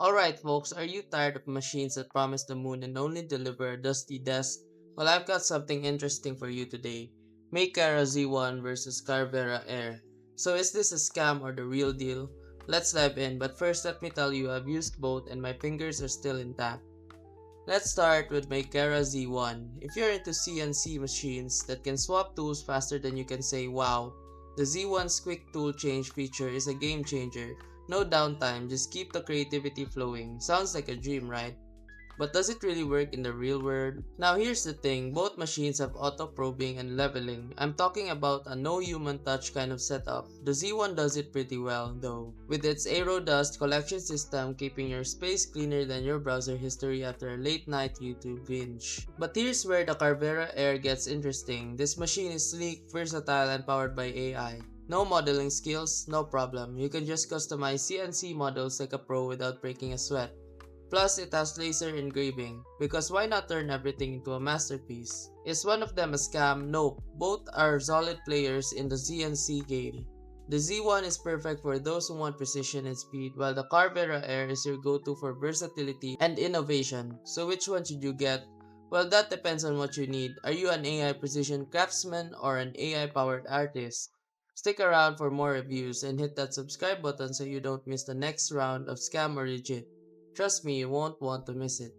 Alright folks, are you tired of machines that promise the moon and only deliver a dusty desk? Well, I've got something interesting for you today. Makera Z1 versus Carvera Air. So is this a scam or the real deal? Let's dive in, but first let me tell you I've used both and my fingers are still intact. Let's start with Makera Z1. If you're into CNC machines that can swap tools faster than you can say wow, the Z1's quick tool change feature is a game changer. No downtime, just keep the creativity flowing. Sounds like a dream, right? But does it really work in the real world? Now here's the thing, both machines have auto probing and leveling. I'm talking about a no human touch kind of setup. The Z1 does it pretty well though, with its aero dust collection system keeping your space cleaner than your browser history after a late night YouTube binge. But here's where the Carvera Air gets interesting. This machine is sleek, versatile, and powered by AI. No modeling skills, no problem. You can just customize CNC models like a pro without breaking a sweat. Plus, it has laser engraving, because why not turn everything into a masterpiece? Is one of them a scam? Nope, both are solid players in the ZNC game. The Z1 is perfect for those who want precision and speed, while the Carvera Air is your go-to for versatility and innovation. So which one should you get? Well, that depends on what you need. Are you an AI precision craftsman or an AI-powered artist? Stick around for more reviews and hit that subscribe button so you don't miss the next round of Scam or Legit. Trust me, you won't want to miss it.